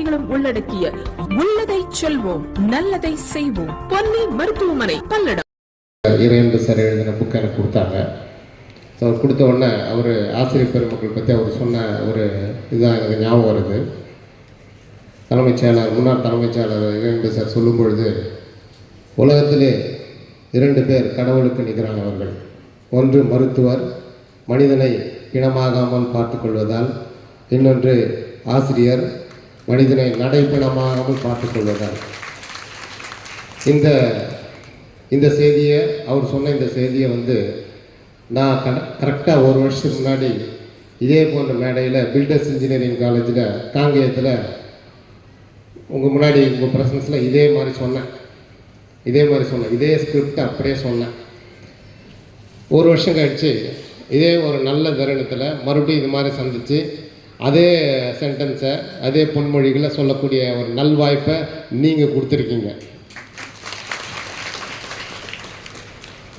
சேவைகளும் உள்ளடக்கிய உள்ளதை செல்வோம் நல்லதை செய்வோம் பொன்னி மருத்துவமனை பல்லடம். இறையன்பு சார் எழுதின புக் எனக்கு கொடுத்தாங்க. ஸோ அவர் கொடுத்த உடனே அவர் ஆசிரியர் பெருமக்கள் பற்றி அவர் சொன்ன ஒரு இதுதான் எனக்கு ஞாபகம் வருது. தலைமைச் செயலாளர் முன்னாள் தலைமைச் செயலாளர் இறையன்பு சார் சொல்லும் பொழுது, உலகத்திலே 2 பேர் கடவுளுக்கு நிகரானவர்கள். ஒன்று மருத்துவர், மனிதனை பிணமாகாமல் பார்த்து கொள்வதால். இன்னொன்று ஆசிரியர், மனிதனை நடைப்பிணமாகாமல் பார்த்து கொள்வதால். இந்த செய்தியை அவர் சொன்ன இந்த செய்தியை நான் கரெக்டாக 1 வருஷத்துக்கு முன்னாடி இதே போன்ற மேடையில் பில்டர்ஸ் இன்ஜினியரிங் காலேஜில் காங்கேயத்தில் உங்கள் முன்னாடி உங்கள் ப்ரெசன்ஸில் இதே மாதிரி சொன்னேன். இதே ஸ்கிரிப்ட் அப்படியே சொன்னேன். 1 வருஷம் கழித்து இதே ஒரு நல்ல தருணத்தில் மறுபடியும் இது மாதிரி சந்தித்து அதே சென்டென்ஸை அதே பொன்மொழிகளை சொல்லக்கூடிய ஒரு நல்வாய்ப்பை நீங்கள் கொடுத்துருக்கீங்க.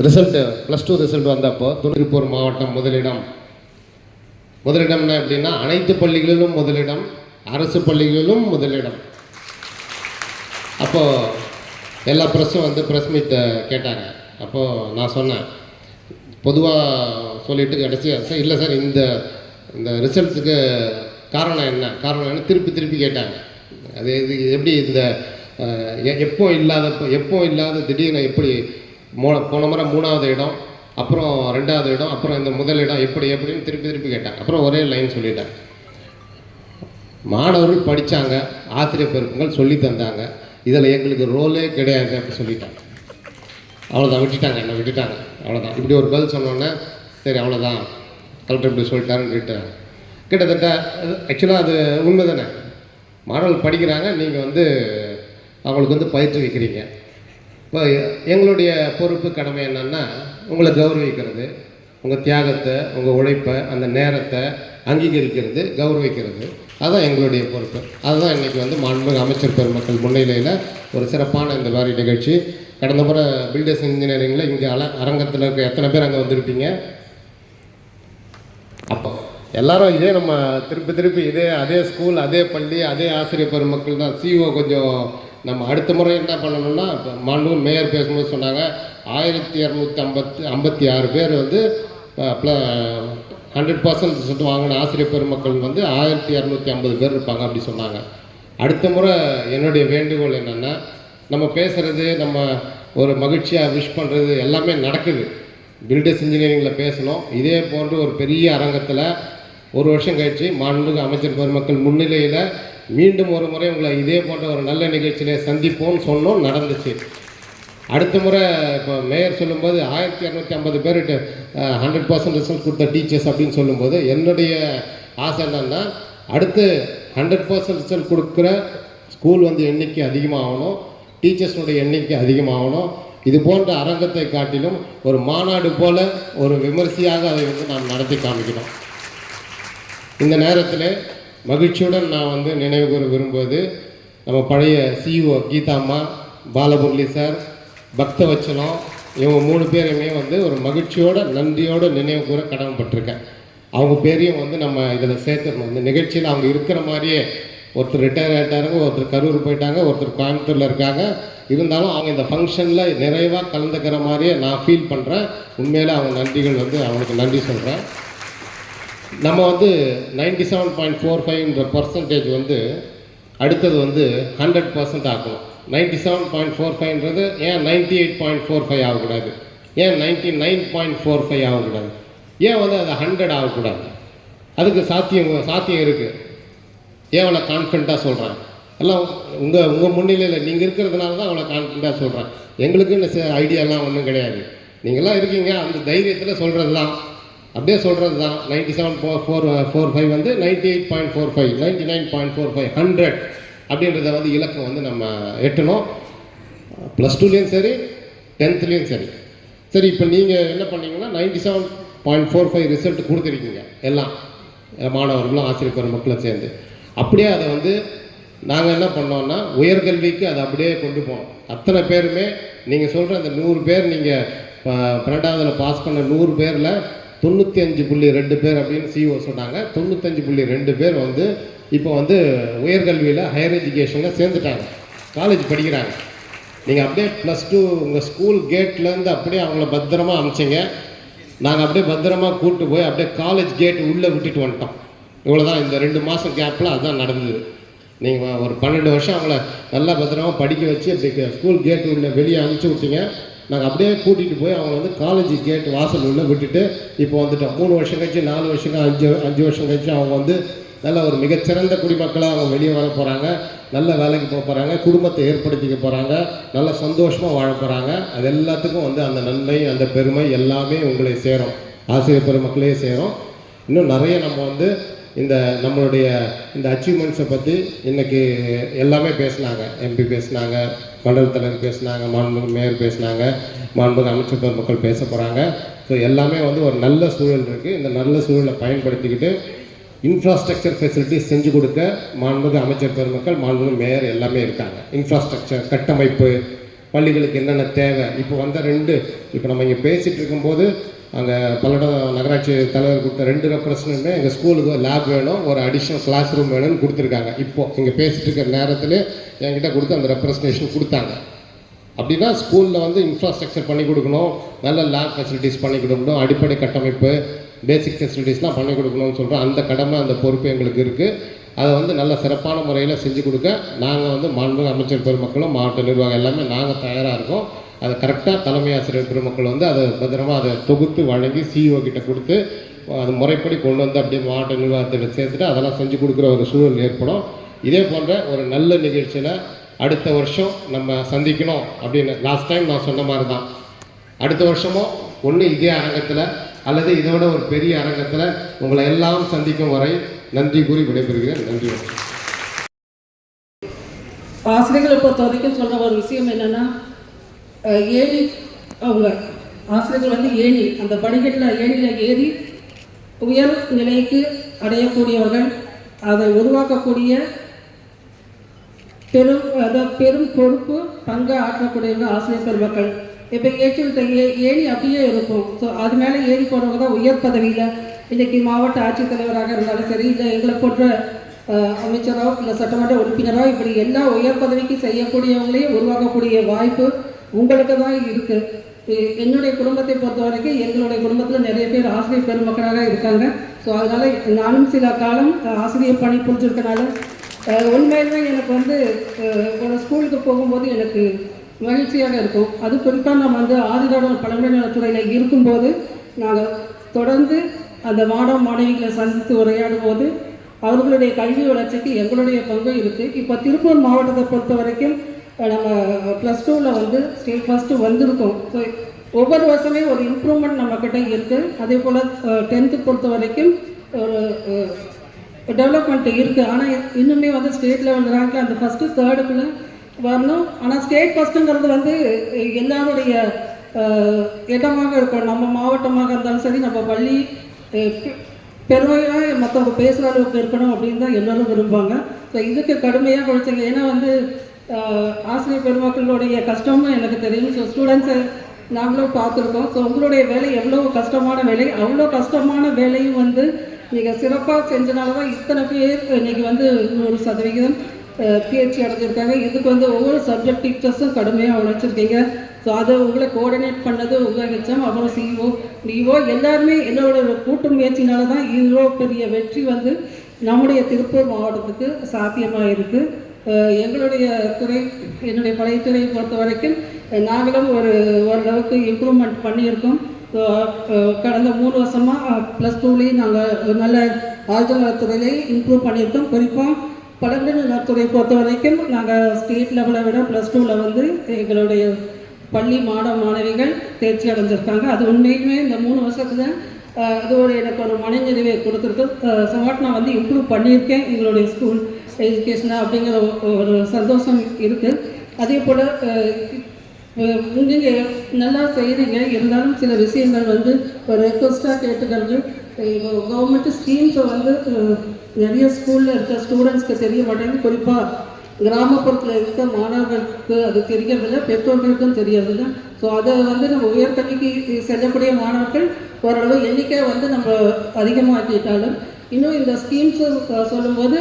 ரிசல்ட்டு +2 ரிசல்ட் வந்தப்போ திருப்பூர் மாவட்டம் முதலிடம்னா எப்படின்னா அனைத்து பள்ளிகளிலும் முதலிடம், அரசு பள்ளிகளிலும் முதலிடம். அப்போது எல்லா ப்ரெஸ்ஸும் ப்ரெஸ் மீட்டை கேட்டாங்க. அப்போது நான் சொன்னேன், பொதுவாக சொல்லிவிட்டு கடைசியாக சார் இல்லை சார் இந்த ரிசல்ட்ஸுக்கு காரணம் என்ன திருப்பி கேட்டாங்க. அது இது எப்படி இந்த எப்போ இல்லாத திடீர்னு எப்படி போன முறை 3வது இடம், அப்புறம் 2வது இடம், அப்புறம் இந்த முதலிடம் எப்படின்னு திருப்பி கேட்டாங்க. அப்புறம் ஒரே லைன் சொல்லிட்டேன், மாணவர்கள் படித்தாங்க, ஆசிரியர் பெருமக்கள் சொல்லி தந்தாங்க, இதில் எங்களுக்கு ரோலே கிடையாது அப்படி சொல்லிட்டாங்க. அவ்வளோதான், என்னை விட்டுட்டாங்க. அவ்வளோதான். இப்படி ஒரு பதில் சொன்னோன்னே சரி அவ்வளோதான் கலெக்டர் இப்படி சொல்லிட்டாருன்னு விட்டாங்க. கிட்டத்தட்ட ஆக்சுவலாக அது உண்மை தானே. மாணவர்கள் படிக்கிறாங்க, நீங்கள் அவங்களுக்கு பயிற்றுவிக்கிறீங்க. இப்போ எங்களுடைய பொறுப்பு கடமை என்னென்னா உங்களை கௌரவிக்கிறது, உங்கள் தியாகத்தை, உங்கள் உழைப்பை, அந்த நேரத்தை அங்கீகரிக்கிறது, கௌரவிக்கிறது. அதுதான் எங்களுடைய பொறுப்பு. அதுதான் இன்றைக்கி மாண்புமிகு அமைச்சர் பெருமக்கள் முன்னிலையில் ஒரு சிறப்பான இந்த மாதிரி நிகழ்ச்சி. கடந்த முறை பில்டர்ஸ் இன்ஜினியரிங்கில் இங்கே அரங்கத்தில் இருக்க எத்தனை பேர் அங்கே வந்திருப்பீங்க? அப்போ எல்லோரும் இதே நம்ம திருப்பி அதே ஸ்கூல், அதே பள்ளி, அதே ஆசிரியர் பெருமக்கள் தான். சிஓ கொஞ்சம் நம்ம அடுத்த முறை என்ன பண்ணணும்னா, மாண்புமிகு மேயர் பேசும்போது சொன்னாங்க 1256 பேர் 100% ரிசல்ட் வாங்கின ஆசிரியர் பெருமக்கள் 1250 பேர் இருப்பாங்க அப்படி சொன்னாங்க. அடுத்த முறை என்னுடைய வேண்டுகோள் என்னென்னா, நம்ம பேசுகிறது, நம்ம ஒரு மகிழ்ச்சியாக விஷ் பண்ணுறது எல்லாமே நடக்குது. பில்டர்ஸ் இன்ஜினியரிங்கில் பேசணும். இதே போன்று ஒரு பெரிய அரங்கத்தில் 1 வருஷம் கழித்து மாண்புமிகு அமைச்சர் பெருமக்கள் முன்னிலையில் மீண்டும் ஒரு முறை உங்களை இதே போன்ற ஒரு நல்ல நிகழ்ச்சியிலே சந்திப்போம்னு சொன்னோம், நடந்துச்சு. அடுத்த முறை இப்போ மேயர் சொல்லும்போது 1250 பேர்கிட்ட 100% ரிசல்ட் கொடுத்த டீச்சர்ஸ் அப்படின்னு சொல்லும்போது என்னுடைய ஆசை என்னன்னா, அடுத்து 100% ரிசல்ட் கொடுக்குற ஸ்கூல் எண்ணிக்கை அதிகமாகணும், டீச்சர்ஸுடைய எண்ணிக்கை அதிகமாகணும். இது போன்ற அரங்கத்தை காட்டிலும் ஒரு மாநாடு போல் ஒரு விமர்சையாக அதை நாம் நடத்தி காமிக்கணும். இந்த நேரத்தில் மகிழ்ச்சியுடன் நான் நினைவு கூற விரும்புவது, நம்ம பழைய சிஇஓ கீதாம்மா, பாலமுரளி சார், பக்தவச்சலம், இவங்க 3 பேரையுமே ஒரு மகிழ்ச்சியோடு நன்றியோடு நினைவு கூற கடமைப்பட்டிருக்கேன். அவங்க பேரையும் நம்ம இதில் சேர்த்துடணும். இந்த நிகழ்ச்சியில் அவங்க இருக்கிற மாதிரியே, ஒருத்தர் ரிட்டையர் ஆகிட்டாங்க, ஒருத்தர் கரூர் போயிட்டாங்க, ஒருத்தர் கோயம்புத்தூரில் இருக்காங்க. இருந்தாலும் அவங்க இந்த ஃபங்க்ஷனில் நிறைவாக கலந்துக்கிற மாதிரியே நான் ஃபீல் பண்ணுறேன். உண்மையில் அவங்க நன்றிகள் அவங்களுக்கு நன்றி சொல்கிறேன். நம்ம 97.45% அடுத்தது 100% ஆக்கணும். 97.45ன்றது ஏன் 98.45 ஆகக்கூடாது? ஏன் 99.45 ஆகக்கூடாது? ஏன் அது 100 ஆகக்கூடாது? அதுக்கு சாத்தியம் இருக்குது. ஏன் அவ்வளோ கான்ஃபிடண்ட்டாக சொல்கிறேன்? எல்லாம் உங்கள் முன்னிலையில் நீங்கள் இருக்கிறதுனால தான் அவ்வளோ கான்ஃபிடண்ட்டாக சொல்கிறேன். எங்களுக்குன்னு ஐடியாலாம் ஒன்றும் கிடையாது. நீங்களாம் இருக்கீங்க, அந்த தைரியத்தில் சொல்கிறது தான், அப்படியே சொல்கிறது தான். 97.45 98.45, 99.45, 100 அப்படின்றத இலக்கம் நம்ம எட்டணும். +2லேயும் சரி, 10லேயும் சரி. இப்போ நீங்கள் என்ன பண்ணீங்கன்னா 97.45 ரிசல்ட் கொடுத்துருக்கீங்க எல்லாம் மாணவர்களும் ஆசிரியர் பெருமக்களும் சேர்ந்து. அப்படியே அதை நாங்கள் என்ன பண்ணோன்னா உயர்கல்விக்கு அதை அப்படியே கொண்டு போனோம். அத்தனை பேருமே நீங்கள் சொல்கிற அந்த 100 பேர், நீங்கள் 12ஆவதுல பாஸ் பண்ண 100 பேரில் 95.2 பேர் அப்படின்னு சிஓ சொன்னாங்க. 95.2 பேர் இப்போ வந்து உயர்கல்வியில் ஹையர் எஜுகேஷனில் சேர்ந்துட்டாங்க, காலேஜ் படிக்கிறாங்க. நீங்கள் அப்படியே +2 உங்கள் ஸ்கூல் கேட்லேருந்து அப்படியே அவங்கள பத்திரமா அனுப்பிச்சிங்க. நாங்கள் அப்படியே பத்திரமா கூப்பிட்டு போய் அப்படியே காலேஜ் கேட் உள்ளே விட்டுட்டு வந்துட்டோம். இவ்வளோதான், இந்த 2 மாதம் கேப்பில் அதுதான் நடந்தது. நீங்கள் ஒரு 12 வருஷம் அவங்கள நல்லா பத்திரமா படிக்க வச்சு அப்படி ஸ்கூல் கேட்டு உள்ள வெளியே அனுப்பிச்சி விட்டீங்க. நாங்கள் அப்படியே கூட்டிகிட்டு போய் அவங்க வந்து காலேஜ் கேட் வாசல் உள்ளே விட்டுட்டு இப்போ வந்துட்டோம். 3 வருஷம் கழிச்சு, 4 வருஷம், 5 வருஷம் கழிச்சு அவங்க வந்து நல்ல ஒரு மிகச்சிறந்த குடிமக்களாக அவங்க வெளியே வர போகிறாங்க, நல்ல வேலைக்கு போக போகிறாங்க, குடும்பத்தை ஏற்படுத்திக்க போகிறாங்க, நல்ல சந்தோஷமாக வாழ போகிறாங்க. அது எல்லாத்துக்கும் வந்து அந்த நன்மை, அந்த பெருமை எல்லாமே உங்களை சேரும், ஆசிரியர் பெருமக்களே சேரும். இன்னும் நிறைய நம்ம வந்து இந்த நம்மளுடைய இந்த அச்சீவ்மெண்ட்ஸை பற்றி இன்றைக்கி எல்லாமே பேசினாங்க. எம்பி பேசினாங்க, மண்டல தலைவர் பேசினாங்க, மாண்புமிகு மேயர் பேசினாங்க, மாண்புமிகு அமைச்சர் பெருமக்கள் பேச போகிறாங்க. ஸோ எல்லாமே வந்து ஒரு நல்ல சூழல் இருக்குது. இந்த நல்ல சூழலை பயன்படுத்திக்கிட்டு இன்ஃப்ராஸ்ட்ரக்சர் ஃபெசிலிட்டிஸ் செஞ்சு கொடுக்க மாண்புமிகு அமைச்சர் பெருமக்கள், மாண்புமிகு மேயர் எல்லாமே இருக்காங்க. இன்ஃப்ராஸ்ட்ரக்சர், கட்டமைப்பு, பள்ளிகளுக்கு என்னென்ன தேவை, இப்போ வந்த இப்போ நம்ம இங்கே பேசிகிட்டு இருக்கும்போது அங்கே பல்லடம் நகராட்சி தலைவர் கொடுத்த 2 ரெப்ரசன்ட்டுமே எங்கள் ஸ்கூலுக்கு லேப் வேணும், ஒரு அடிஷ்னல் கிளாஸ் ரூம் வேணும்னு கொடுத்துருக்காங்க. இப்போது இங்கே பேசிகிட்டு இருக்கிற நேரத்தில் என்கிட்ட கொடுத்து அந்த ரெப்ரசன்டேஷன் கொடுத்தாங்க. அப்படின்னா ஸ்கூலில் வந்து இன்ஃப்ராஸ்ட்ரக்சர் பண்ணி கொடுக்கணும், நல்ல லேப் ஃபெசிலிட்டிஸ் பண்ணி கொடுக்கணும், அடிப்படை கட்டமைப்பு, பேசிக் ஃபெசிலிட்டிஸ்லாம் பண்ணி கொடுக்கணும்னு சொல்கிறோம். அந்த கடமை, அந்த பொறுப்பு எங்களுக்கு இருக்குது. அதை வந்து நல்ல சிறப்பான முறையில் செஞ்சு கொடுக்க நாங்கள் வந்து மாண்புமிகு அமைச்சர் பெருமக்களும் மாவட்ட நிர்வாகம் எல்லாமே நாங்கள் தயாராக இருக்கோம். அதை கரெக்டாக தலைமை ஆசிரியர் பெருமக்கள் வந்து அதை பத்திரமா அதை தொகுத்து வழங்கி சிஇஓ கிட்ட கொடுத்து அது முறைப்படி கொண்டு வந்து அப்படியே மாவட்ட நிர்வாகத்தில் சேர்த்துட்டு அதெல்லாம் செஞ்சு கொடுக்குற ஒரு சூழல் ஏற்படும். இதே போன்ற ஒரு நல்ல நிகழ்ச்சியில் அடுத்த வருஷம் நம்ம சந்திக்கணும் அப்படின்னு லாஸ்ட் டைம் நான் சொன்ன மாதிரி தான். அடுத்த வருஷமும் ஒன்று இதே அரங்கத்தில் அல்லது இதோட ஒரு பெரிய அரங்கத்தில் உங்களை எல்லாம் சந்திக்கும் வரை நன்றி கூறி விடைபெறுகிறேன். நன்றி. ஆசிரியர்களை பொறுத்த வரைக்கும் சொல்கிற ஒரு விஷயம் என்னென்னா, ஏணி அவங்க ஆசிரியர்கள் வந்து ஏணி, அந்த படிக்கட்டில் ஏணியில் ஏறி உயர் நிலைக்கு அடையக்கூடியவர்கள், அதை உருவாக்கக்கூடிய பெரும் பொறுப்பு பங்கு ஆற்றக்கூடியவர்கள் ஆசிரியர் பெருமக்கள். இப்போ ஏணி அப்படியே இருக்கும். ஸோ அது மேலே ஏறி போகிறவங்க தான் உயர் பதவியில் இன்றைக்கி மாவட்ட ஆட்சித்தலைவராக இருந்தாலும் சரி, இல்லை எங்களை போன்ற அமைச்சரோ இல்லை சட்டமன்ற உறுப்பினரோ, இப்படி எல்லா உயர் பதவிக்கு செய்யக்கூடியவங்களையும் உருவாக்கக்கூடிய வாய்ப்பு உங்களுக்கு தான் இருக்குது. என்னுடைய குடும்பத்தை பொறுத்த வரைக்கும் எங்களுடைய குடும்பத்தில் நிறைய பேர் ஆசிரியர் பெருமக்களாக இருக்காங்க. ஸோ அதனால் நானும் சில காலம் ஆசிரியர் பணி புரிஞ்சிருக்கனால உண்மையிலுமே எனக்கு வந்து ஒரு ஸ்கூலுக்கு போகும்போது எனக்கு மகிழ்ச்சியாக இருக்கும். அது குறிப்பாக நம்ம வந்து ஆதிராட பழங்குடி நலத்துறையில் இருக்கும்போது நாங்கள் தொடர்ந்து அந்த மாணவிகளை சந்தித்து உரையாடும் போது அவர்களுடைய கல்வி வளர்ச்சிக்கு எங்களுடைய பங்கு இருக்குது. இப்போ திருப்பூர் மாவட்டத்தை பொறுத்த வரைக்கும் நம்ம +2ல் வந்து ஸ்டேட் ஃபஸ்ட்டு வந்திருக்கோம். ஸோ ஒவ்வொரு வருஷமே ஒரு இம்ப்ரூவ்மெண்ட் நம்மக்கிட்ட இருக்குது. அதே போல் 10th பொறுத்த வரைக்கும் ஒரு டெவலப்மெண்ட் இருக்குது. ஆனால் இன்னுமே வந்து ஸ்டேட் லெவல் ரேங்கில் அந்த ஃபஸ்ட்டு 3rd வரணும். ஆனால் ஸ்டேட் ஃபஸ்ட்டுங்கிறது வந்து எல்லாருடைய இடமாக இருக்கும். நம்ம மாவட்டமாக இருந்தாலும் சரி, நம்ம பள்ளி பெருமையாக மற்றவங்க பேசுகிற அளவுக்கு இருக்கணும் அப்படின்னு தான் எல்லோரும் விரும்புவாங்க. ஸோ இதுக்கு கடுமையாக உழைச்சிங்க. ஏன்னா வந்து ஆசிரியர் பெருமக்களுடைய கஷ்டமும் எனக்கு தெரியும். ஸோ ஸ்டூடெண்ட்ஸை நாங்களும் பார்த்துருக்கோம். ஸோ உங்களுடைய வேலை எவ்வளோ கஷ்டமான வேலை, அவ்வளோ கஷ்டமான வேலையும் வந்து நீங்கள் சிறப்பாக செஞ்சனால தான் இத்தனை பேர் இன்றைக்கி வந்து 100% தேர்ச்சி அடைஞ்சிருக்காங்க. இதுக்கு வந்து ஒவ்வொரு சப்ஜெக்ட் டீச்சர்ஸும் கடுமையாக உழைச்சிருக்கீங்க. ஸோ அதை உங்களை கோஆர்டினேட் பண்ணது உங்கள் ஹெச்எம், அப்புறம் சிஇஓ, டிஓ எல்லாருமே என்னோட கூட்டு முயற்சினால தான் இவ்வளோ பெரிய வெற்றி வந்து நம்முடைய திருப்பூர் மாவட்டத்துக்கு சாத்தியமாக இருக்குது. எங்களுடைய துறை, என்னுடைய பழைய துறையை பொறுத்த வரைக்கும் நாங்களும் ஓரளவுக்கு இம்ப்ரூவ்மெண்ட் பண்ணியிருக்கோம். ஸோ கடந்த 3 வருஷமாக +2லேயும் நாங்கள் நல்ல ஆழ்துறையிலேயே இம்ப்ரூவ் பண்ணியிருக்கோம். குறிப்பாக பழங்குடி நலத்துறை பொறுத்த வரைக்கும் நாங்கள் ஸ்டேட் லெவலை விட +2ல் வந்து எங்களுடைய பள்ளி மாணவிகள் தேர்ச்சி அடைஞ்சிருக்காங்க. அது உண்மையுமே இந்த 3 வருஷத்தில் அது எனக்கு ஒரு மனநிறைவை கொடுத்துருக்கு. சமாட் நான் வந்து இம்ப்ரூவ் பண்ணியிருக்கேன் எங்களுடைய ஸ்கூல் எஜுகேஷனை அப்படிங்கிற ஒரு சந்தோஷம் இருக்குது. அதே போல் நீங்கள் நல்லா செய்கிறீங்க, இருந்தாலும் சில விஷயங்கள் வந்து ஒரு ரெக்வஸ்ட்டாக கேட்டுக்கிறது. கவர்மெண்ட் ஸ்கீம்ஸை வந்து நிறைய ஸ்கூலில் இருக்க ஸ்டூடெண்ட்ஸ்க்கு தெரிய மாட்டேங்குது. குறிப்பாக கிராமப்புறத்தில் இருக்க மாணவர்களுக்கு அது தெரியறதில்லை, பெற்றோர்களுக்கும் தெரியறதில்லை. ஸோ அதை வந்து நம்ம உயர்கல்விக்கு செல்லக்கூடிய மாணவர்கள் ஓரளவு எண்ணிக்கை வந்து நம்ம அதிகமாக்கிட்டாலும் இன்னும் இந்த ஸ்கீம்ஸு சொல்லும்போது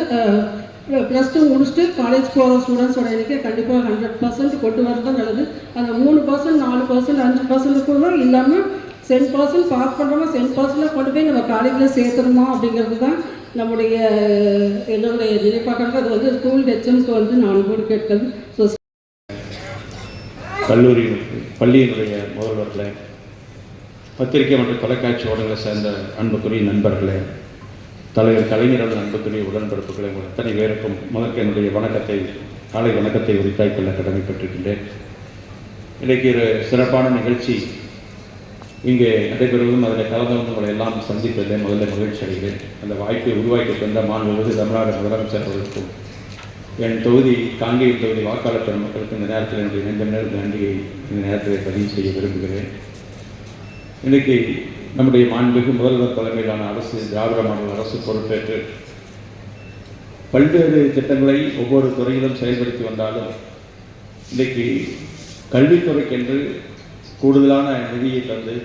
+2 முடிச்சுட்டு காலேஜ் போகிற ஸ்டூடெண்ட்ஸோட எண்ணிக்கை கண்டிப்பாக 100% கொண்டு வரது தான் நல்லது. அந்த 3%, 4%, 5% கூட இல்லாமல் 10% பாஸ் பண்ணுறோமா 10% கொண்டு போய் நம்ம காலேஜில் சேர்த்துருமா அப்படிங்கிறது தான் நம்முடைய என்னுடைய நினைப்பாக்கள். அது வந்து ஸ்கூல் ஹெச்எம்க்கு வந்து நான் கூட கேட்கிறது. ஸோ கல்லூரி பள்ளியினுடைய முதல்வர்களே, பத்திரிகை மற்றும் தொலைக்காட்சி ஊடகங்களை சேர்ந்த அன்புக்குரிய நண்பர்களே, தலைவர் கலைஞர்கள் அன்புக்குரிய உடன்பிறப்புகளை உங்கள் அத்தனை பேருக்கும் முதற்கு என்னுடைய காலை வணக்கத்தை உரித்தாய்க்கொள்ள கடமைப்பட்டிருக்கின்றேன். இன்றைக்கு ஒரு சிறப்பான நிகழ்ச்சி இங்கே நடைபெறுவதும் அதில் கலந்தவங்க உங்களை எல்லாம் சந்திப்பதில் முதல்ல மகிழ்ச்சி அடைகிறேன். அந்த வாய்ப்பை உருவாக்கி தந்த மாண்புமிகு தமிழ்நாடு முதலமைச்சர் அவர்களுக்கும் என் தொகுதி காங்கேயம் தொகுதி வாக்காளர் பெருமக்களுக்கு இந்த நேரத்தில் என்னுடைய நெஞ்ச நன்றியை இந்த நேரத்தில் பதிவு செய்ய விரும்புகிறேன். இன்றைக்கு நம்முடைய மாண்புமிகு முதல்வர் தலைமையிலான அரசு, திராவிட மாடல் அரசு பொறுப்பேற்று பல்வேறு திட்டங்களை ஒவ்வொரு துறையிலும் செயல்படுத்தி வந்தாலும் இன்றைக்கு கல்வித்துறைக்கென்று கூடுதலான நிதியை தந்து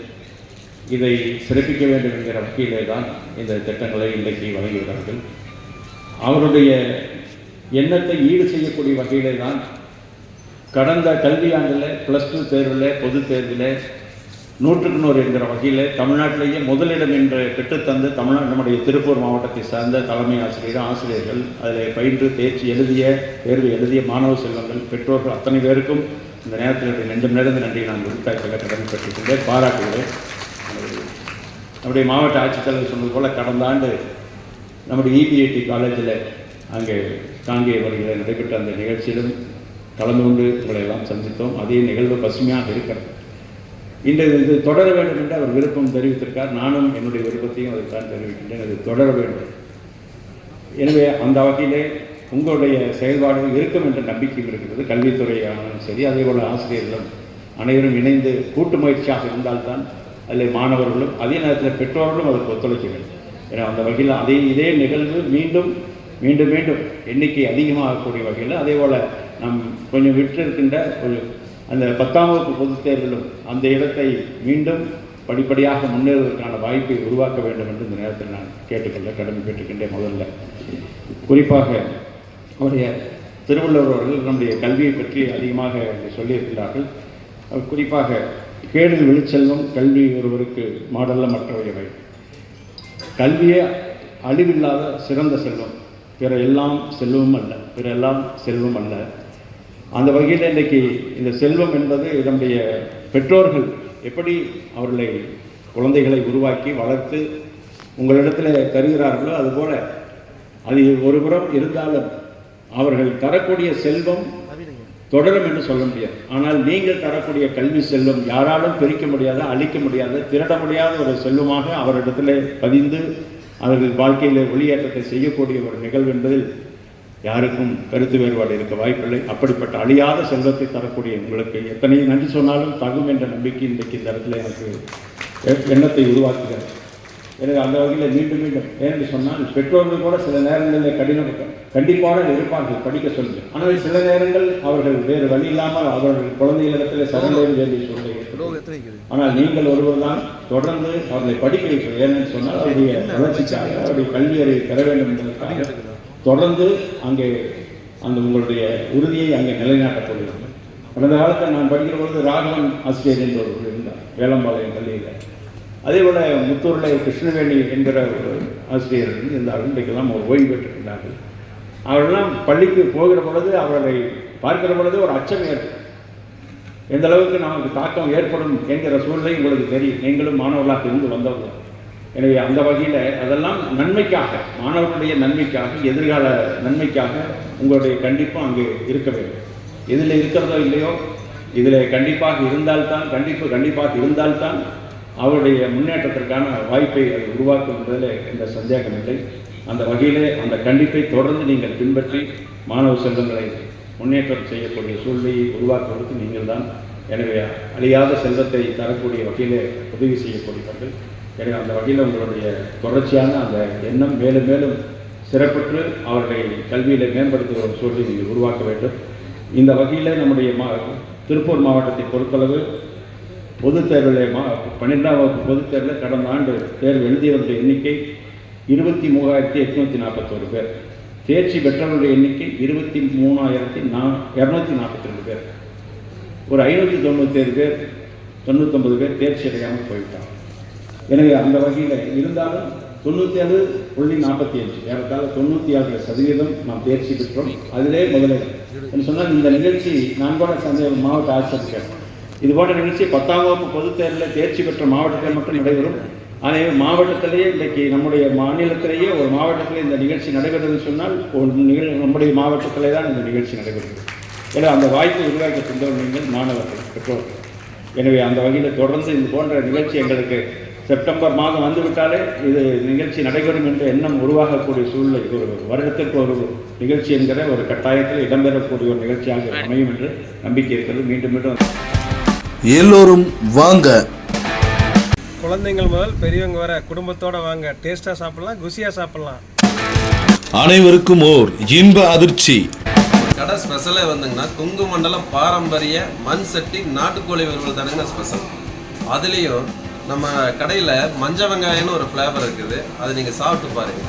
இதை சிறப்பிக்க வேண்டும் என்கிற வகையிலே தான் இந்த திட்டங்களை இன்றைக்கு வழங்குகிறார்கள். அவருடைய எண்ணத்தை ஈடு செய்யக்கூடிய வகையிலே தான் கடந்த கல்வியாண்டில் +2 தேர்வில் பொதுத் தேர்வில் 100க்கு 100 என்கிற வகையில் தமிழ்நாட்டிலேயே முதலிடம் என்று பெற்றுத்தந்து நம்முடைய திருப்பூர் மாவட்டத்தை சார்ந்த தலைமை ஆசிரியர்கள் அதில் பயின்று தேர்வு எழுதிய மாணவ செல்வங்கள், பெற்றோர்கள் அத்தனை பேருக்கும் இந்த நேரத்தில் நெஞ்சம் நன்றி நான் உறுத்தாய்க்கல கடமைப்பட்டிருக்கின்றேன், பாராட்டுகிறேன். நம்முடைய மாவட்ட ஆட்சித்தலைவர் சொன்னது போல் கடந்த ஆண்டு நம்முடைய EPIT காலேஜில் அங்கே காங்கேய வழியில் நடைபெற்ற அந்த நிகழ்ச்சியிலும் கலந்து கொண்டு உங்களை எல்லாம் சந்தித்தோம். அதே நிகழ்வு பசுமையாக இருக்கிறது. இன்றைய இது தொடர வேண்டும் என்று அவர் விருப்பம் தெரிவித்திருக்கார். நானும் என்னுடைய விருப்பத்தையும் அதைத்தான் தெரிவிக்கின்றேன். அது தொடர வேண்டும். எனவே அந்த வகையிலே உங்களுடைய செயல்பாடு இருக்கும் என்ற நம்பிக்கையும் இருக்கிறது. கல்வித்துறையானாலும் சரி, அதே போல் ஆசிரியர்களும் அனைவரும் இணைந்து கூட்டு முயற்சியாக இருந்தால்தான் அதில் மாணவர்களும் அதே நேரத்தில் பெற்றோர்களும் அதற்கு ஒத்துழைக்க வேண்டும். ஏன்னா அந்த வகையில் இதே நிகழ்வு மீண்டும் எண்ணிக்கை அதிகமாகக்கூடிய வகையில் அதே போல் நம் கொஞ்சம் விட்டிருக்கின்ற ஒரு அந்த 10ஆம் வகுப்பு பொதுத் தேர்விலும் அந்த இடத்தை மீண்டும் படிப்படியாக முன்னேறுவதற்கான வாய்ப்பை உருவாக்க வேண்டும் என்று இந்த நேரத்தில் நான் கேட்டுக்கொள்ள கடமைப்பட்டிருக்கின்றேன். முதல்ல குறிப்பாக அவருடைய திருவள்ளுவர் அவர்கள் நம்முடைய கல்வியை பற்றி அதிகமாக சொல்லியிருக்கிறார்கள். குறிப்பாக கேடில் வெளிச்செல்வம் கல்வி ஒருவருக்கு மாடல்ல மற்றவையவை. கல்வியே அழிவில்லாத சிறந்த செல்வம், பிற எல்லாம் செல்வம் அல்ல. அந்த வகையில் இன்றைக்கு இந்த செல்வம் என்பது நம்முடைய பெற்றோர்கள் எப்படி அவர்களை குழந்தைகளை உருவாக்கி வளர்த்து உங்களிடத்தில் தருகிறார்களோ அதுபோல் அது ஒருபுறம் இருந்தாலும் அவர்கள் தரக்கூடிய செல்வம் தொடரும் என்று சொல்ல முடியாது. ஆனால் நீங்கள் தரக்கூடிய கல்வி செல்வம் யாராலும் பிரிக்க முடியாத, அழிக்க முடியாத, திரட்ட முடியாத ஒரு செல்வமாக அவரிடத்தில் பதிந்து அவர்கள் வாழ்க்கையில் ஒளியேற்றத்தை செய்யக்கூடிய ஒரு நிகழ்வு என்பதில் யாருக்கும் கருத்து வேறுபாடு இருக்க வாய்ப்பில்லை. அப்படிப்பட்ட அழியாத செல்வத்தை தரக்கூடிய உங்களுக்கு எத்தனை நன்றி சொன்னாலும் தகும் என்ற நம்பிக்கை இன்றைக்கு இந்த இடத்துல எனக்கு எண்ணத்தை உருவாக்குகிறது. எனவே அந்த வகையில் மீண்டும் ஏன்னு சொன்னால் பெற்றோர்கள் கூட சில நேரங்களில் கண்டிப்பாக இருப்பார்கள் படிக்க சொல்லி. ஆனால் சில நேரங்கள் அவர்கள் வேறு வழி இல்லாமல் அவர்கள் குழந்தைகளிடத்தில் சரணடையும் வேண்டிய சூழ்நிலை. ஆனால் நீங்கள் ஒருவர் தான் தொடர்ந்து அவர்களை படிக்க வைக்கிறது. ஏன்னு சொன்னால் அவருடைய வளர்ச்சிக்காக அவருடைய கல்வி அறிவை பெற வேண்டும் என்பதற்காக தொடர்ந்து அங்கே அந்த உங்களுடைய உறுதியை அங்கே நிலைநாட்டப்படுகிறது. கடந்த காலத்தில் நான் படிக்கிற பொழுது ராகவன் ஆசிரியர் என்ற ஒரு இருந்தார் வேளம்பாளையம் பள்ளியில். அதேபோல் முத்தூரில் கிருஷ்ணவேணி என்கிற ஒரு ஆசிரியர் இருந்தார்கள். இன்றைக்கெல்லாம் ஒரு ஓய்வு பெற்றிருந்தார்கள். அவர்களெல்லாம் பள்ளிக்கு போகிற பொழுது அவர்களை பார்க்கிற பொழுது ஒரு அச்சம் ஏற்படும். எந்த அளவுக்கு நமக்கு தாக்கம் ஏற்படும் என்கிற சூழ்நிலை உங்களுக்கு தெரியும். நீங்களும் மாணவர்களாக இருந்து வந்தவங்க. எனவே அந்த வகையில் அதெல்லாம் நன்மைக்காக, மாணவர்களுடைய நன்மைக்காக, எதிர்கால நன்மைக்காக உங்களுடைய கண்டிப்பும் அங்கே இருக்க வேண்டும். இதில் இருக்கிறதோ இல்லையோ இதில் கண்டிப்பாக இருந்தால்தான் அவருடைய முன்னேற்றத்திற்கான வாய்ப்பை அது உருவாக்கும் என்பதில் எந்த சந்தேகம் இல்லை. அந்த வகையிலே அந்த கண்டிப்பை தொடர்ந்து நீங்கள் பின்பற்றி மாணவ செல்வங்களை முன்னேற்றம் செய்யக்கூடிய சூழ்நிலையை உருவாக்குவதற்கு நீங்கள் தான். எனவே அழியாத செல்வத்தை தரக்கூடிய வகையிலே உதவி செய்யக்கூடியவர்கள். எனவே அந்த வகையில் உங்களுடைய தொடர்ச்சியான அந்த எண்ணம் மேலும் மேலும் சிறப்புற்று அவர்களை கல்வியில் மேம்படுத்துகிற ஒரு சூழலை நீங்கள் உருவாக்க வேண்டும். இந்த வகையில் நம்முடைய திருப்பூர் மாவட்டத்தை பொறுத்தளவு பொதுத் தேர்வில் 12ஆம் வகுப்பு பொதுத் தேர்வில் கடந்த ஆண்டு தேர்வு எழுதியவருடைய எண்ணிக்கை 23,841 பேர். தேர்ச்சி பெற்றவர்களுடைய எண்ணிக்கை 23,242 பேர். ஒரு 597 பேர் 99 பேர் தேர்ச்சி அடையாமல் போயிட்டாங்க. எனவே அந்த வகையில் இருந்தாலும் 97.45 ஏறத்தாழ 96% நாம் தேர்ச்சி பெற்றோம். அதிலே முதலில் என்று சொன்னால் இந்த நிகழ்ச்சி நான் கூட சந்தேகம் மாவட்ட ஆட்சியர் இது போன்ற நிகழ்ச்சி 10ஆம் வகுப்பு பொதுத் தேர்வில் தேர்ச்சி பெற்ற மாவட்டத்தில் மட்டும் நடைபெறும். அதே மாவட்டத்திலேயே இன்றைக்கு நம்முடைய மாநிலத்திலேயே ஒரு மாவட்டத்தில் இந்த நிகழ்ச்சி நடைபெறுதுன்னு சொன்னால் நம்முடைய மாவட்டத்திலே தான் இந்த நிகழ்ச்சி நடைபெறுகிறது. எனவே அந்த வாய்ப்பை உருவாக்க தந்தவர்கள் மாணவர்கள் பெற்றோர்கள். எனவே அந்த வகையில் தொடர்ந்து இது போன்ற நிகழ்ச்சி எங்களுக்கு செப்டம்பர் மாதம் வந்துவிட்டாலே இது நிகழ்ச்சி நடைபெறும் என்ற எண்ணம் உருவாகக்கூடிய சூழ்நிலை. இது ஒரு வருடத்திற்கு ஒரு நிகழ்ச்சி என்கிற ஒரு கட்டாயத்தில் இடம்பெறக்கூடிய ஒரு நிகழ்ச்சியாக அமையும் என்று நம்பிக்கை இருக்கிறது. மீண்டும் மீண்டும் எல்லோரும் வாங்க, குழந்தைங்கள் முதல் பெரியவங்க வர குடும்பத்தோட வாங்க. டேஸ்டா சாப்பிடலாம், குசியா சாப்பிடலாம். அனைவருக்கும் ஓர் இன்ப அதிர்ச்சி. கடை ஸ்பெஷலே வந்துங்கன்னா கொங்கு மண்டலம் பாரம்பரிய மண் சட்டி நாட்டுக்கோழி வறுவல் தானுங்க ஸ்பெஷல். அதுலேயும் நம்ம கடையில் மஞ்ச வெங்காயம்னு ஒரு ஃப்ளேவர் இருக்குது, அதை நீங்கள் சாப்பிட்டு பாருங்கள்.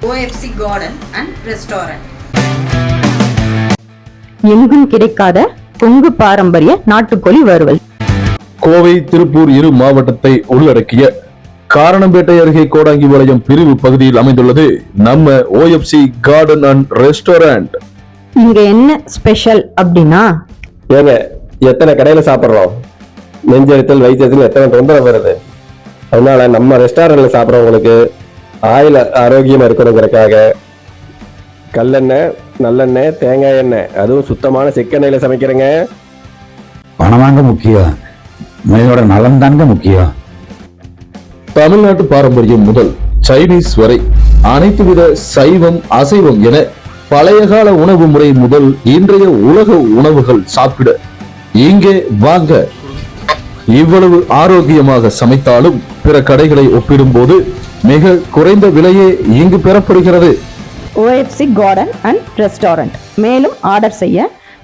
OFC Garden and Restaurant. எங்கும் கிடைக்காத கொங்கு பாரம்பரிய நாட்டுக்கோழி வறுவல். கோவை, திருப்பூர் இரு மாவட்டத்தை உள்ளடக்கிய காரணம்பேட்டை அருகே கோடாங்கிபாளையம் பிரிவு பகுதியில் அமைந்துள்ளது நம்ம OFC Garden and Restaurant. இங்க என்ன ஸ்பெஷல் அப்படின்னா, ஏங்க எத்தனை கடையில சாப்பிட்றோம், நெஞ்செரித்தல் வயிற்றெரித்தல் எத்தனை தொந்தரவு வருது. அதனால நம்ம ரெஸ்டாரண்ட்ல சாப்பிட்றவங்களுக்கு ஆயில் ஆரோக்கியமா இருக்கணுங்கிறதுக்காக கல்லெண்ணெய், நல்லெண்ணெய், தேங்காய் எண்ணெய், அதுவும் சுத்தமான செக்கெண்ணெயில சமைக்கிறேங்க. பணம் வாங்க முக்கியம், மனிதனோட நலம் தாங்க முக்கியம். தமிழ்நாட்டு பாரம்பரியம் முதல் சைனீஸ் வரை அனைத்து வித சைவம் அசைவம் என பழைய கால உணவு முறை முதல் இன்றைய உலக உணவுகள் சாப்பிட இங்கே வாங்க. இவ்வளவு ஆரோக்கியமாக சமைத்தாலும் பிற கடைகளை ஒப்பிடும்போது மிக குறைந்த விலையே இங்கு பெறப்படுகிறது. OFC Garden and Restaurant. மேலும் ஆர்டர் செய்ய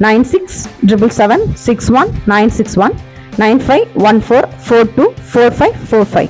9677761961 9514424545.